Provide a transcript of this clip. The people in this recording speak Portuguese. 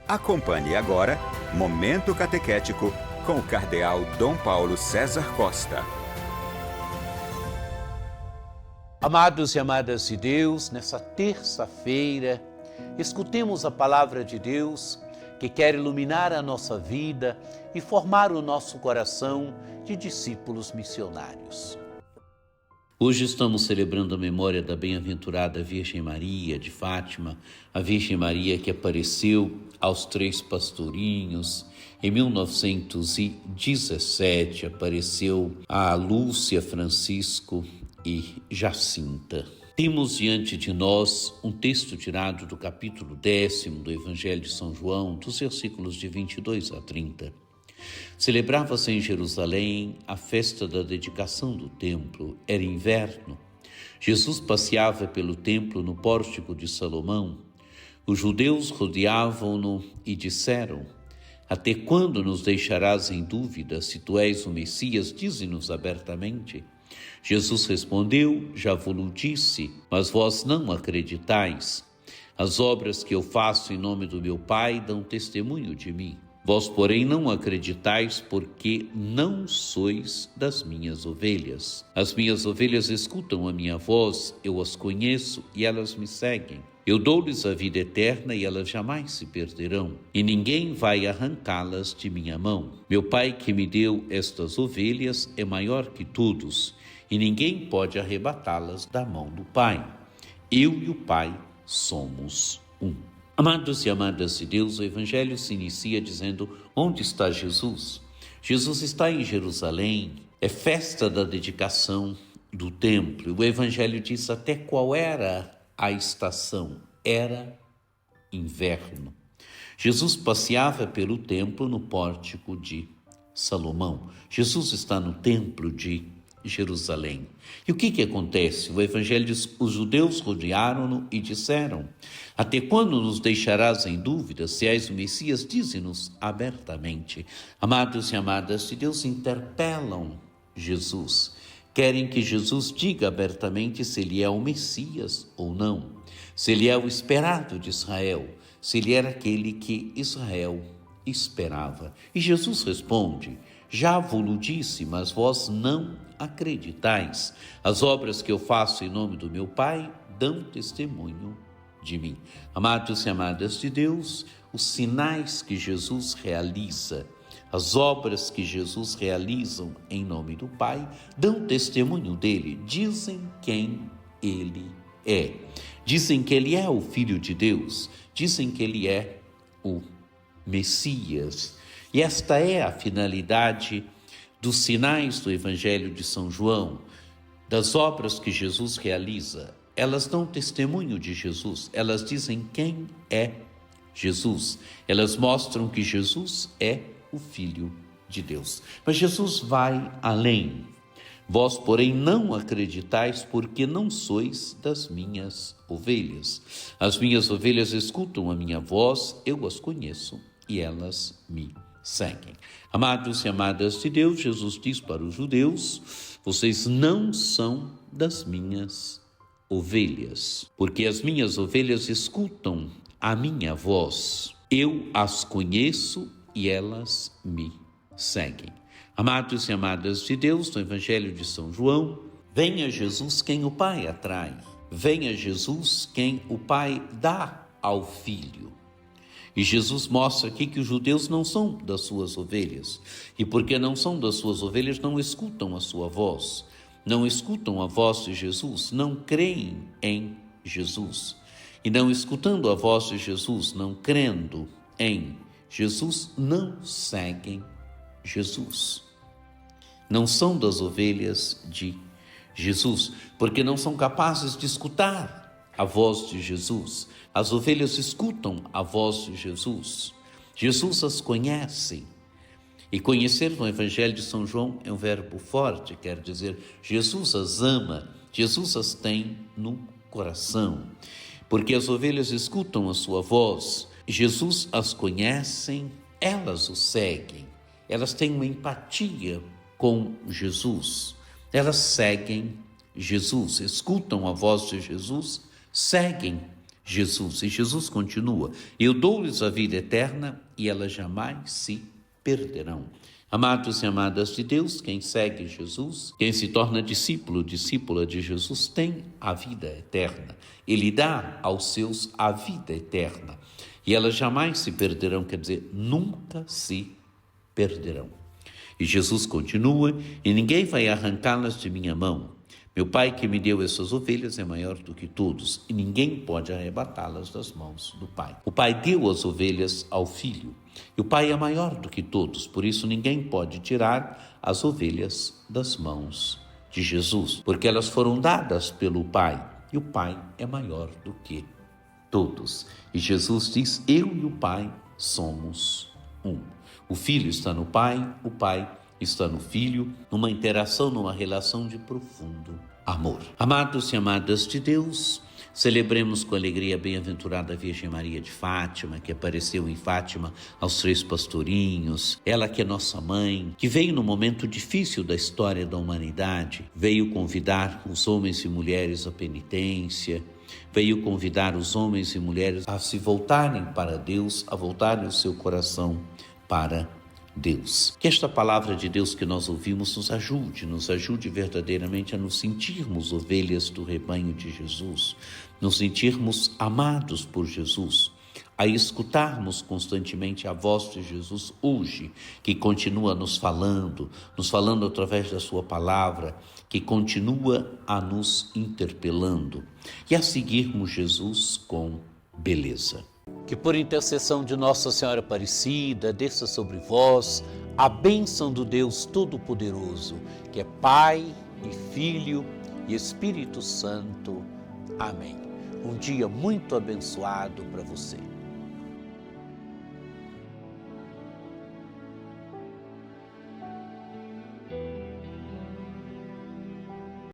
Acompanhe agora Momento Catequético com o Cardeal Dom Paulo César Costa. Amados e amadas de Deus, nessa terça-feira, escutemos a palavra de Deus que quer iluminar a nossa vida e formar o nosso coração de discípulos missionários. Hoje estamos celebrando a memória da bem-aventurada Virgem Maria de Fátima, a Virgem Maria que apareceu aos 3 pastorinhos. Em 1917 apareceu a Lúcia, Francisco e Jacinta. Temos diante de nós um texto tirado do capítulo 10 do Evangelho de São João, dos versículos de 22 a 30. Celebrava-se em Jerusalém a festa da dedicação do templo. Era inverno. Jesus passeava pelo templo no pórtico de Salomão. Os judeus rodeavam-no e disseram: até quando nos deixarás em dúvida? Se tu és o Messias, dize-nos abertamente. Jesus respondeu: já vos disse, mas vós não acreditais. As obras que eu faço em nome do meu Pai dão testemunho de mim. Vós, porém, não acreditais, porque não sois das minhas ovelhas. As minhas ovelhas escutam a minha voz, eu as conheço e elas me seguem. Eu dou-lhes a vida eterna e elas jamais se perderão, e ninguém vai arrancá-las de minha mão. Meu Pai que me deu estas ovelhas é maior que todos, e ninguém pode arrebatá-las da mão do Pai. Eu e o Pai somos um. Amados e amadas de Deus, o Evangelho se inicia dizendo: onde está Jesus? Jesus está em Jerusalém, é festa da dedicação do templo. O Evangelho diz até qual era a estação. Era inverno. Jesus passeava pelo templo no pórtico de Salomão. Jesus está no templo de Jerusalém. E o que acontece? O Evangelho diz: os judeus rodearam-no e disseram: até quando nos deixarás em dúvida? Se és o Messias, dize-nos abertamente. Amados e amadas de Deus, interpelam Jesus. Querem que Jesus diga abertamente se ele é o Messias ou não, se ele é o esperado de Israel, se ele era aquele que Israel esperava. E Jesus responde: já vos disse, mas vós não acreditais. As obras que eu faço em nome do meu Pai dão testemunho de mim. Amados e amadas de Deus, os sinais que Jesus realiza, as obras que Jesus realiza em nome do Pai, dão testemunho dele, dizem quem ele é. Dizem que ele é o Filho de Deus, dizem que ele é o Messias. E esta é a finalidade dos sinais do Evangelho de São João, das obras que Jesus realiza. Elas dão testemunho de Jesus, elas dizem quem é Jesus. Elas mostram que Jesus é o Filho de Deus. Mas Jesus vai além. Vós, porém, não acreditais, porque não sois das minhas ovelhas. As minhas ovelhas escutam a minha voz, eu as conheço e elas me seguem. Amados e amadas de Deus, Jesus diz para os judeus: vocês não são das minhas ovelhas, porque as minhas ovelhas escutam a minha voz. Eu as conheço e elas me seguem. Amados e amadas de Deus, no Evangelho de São João, venha Jesus quem o Pai atrai, venha Jesus quem o Pai dá ao Filho. E Jesus mostra aqui que os judeus não são das suas ovelhas, e porque não são das suas ovelhas, não escutam a sua voz, não escutam a voz de Jesus, não creem em Jesus. E não escutando a voz de Jesus, não crendo em Jesus, não seguem Jesus. Não são das ovelhas de Jesus, porque não são capazes de escutar a voz de Jesus. As ovelhas escutam a voz de Jesus. Jesus as conhece. E conhecer no Evangelho de São João é um verbo forte, quer dizer, Jesus as ama, Jesus as tem no coração. Porque as ovelhas escutam a sua voz, Jesus as conhece, elas o seguem. Elas têm uma empatia com Jesus. Elas seguem Jesus, escutam a voz de Jesus, seguem Jesus. E Jesus continua: eu dou-lhes a vida eterna e elas jamais se perderão. Amados e amadas de Deus, quem segue Jesus, quem se torna discípulo, discípula de Jesus, tem a vida eterna. Ele dá aos seus a vida eterna. E elas jamais se perderão, quer dizer, nunca se perderão. E Jesus continua: e ninguém vai arrancá-las de minha mão. Meu Pai que me deu essas ovelhas é maior do que todos, e ninguém pode arrebatá-las das mãos do Pai. O Pai deu as ovelhas ao Filho, e o Pai é maior do que todos, por isso ninguém pode tirar as ovelhas das mãos de Jesus, porque elas foram dadas pelo Pai, e o Pai é maior do que todos. E Jesus diz: eu e o Pai somos um. O Filho está no Pai, o Pai está no Filho, numa interação, numa relação de profundo amor. Amados e amadas de Deus, celebremos com alegria a bem-aventurada Virgem Maria de Fátima, que apareceu em Fátima aos 3 pastorinhos, ela que é nossa mãe, que veio no momento difícil da história da humanidade, veio convidar os homens e mulheres à penitência, veio convidar os homens e mulheres a se voltarem para Deus, a voltarem o seu coração para Deus. Que esta palavra de Deus que nós ouvimos nos ajude verdadeiramente a nos sentirmos ovelhas do rebanho de Jesus, nos sentirmos amados por Jesus, a escutarmos constantemente a voz de Jesus hoje, que continua nos falando através da sua palavra, que continua a nos interpelando, e a seguirmos Jesus com beleza. Que por intercessão de Nossa Senhora Aparecida, desça sobre vós a bênção do Deus Todo-Poderoso, que é Pai e Filho e Espírito Santo. Amém. Um dia muito abençoado para você.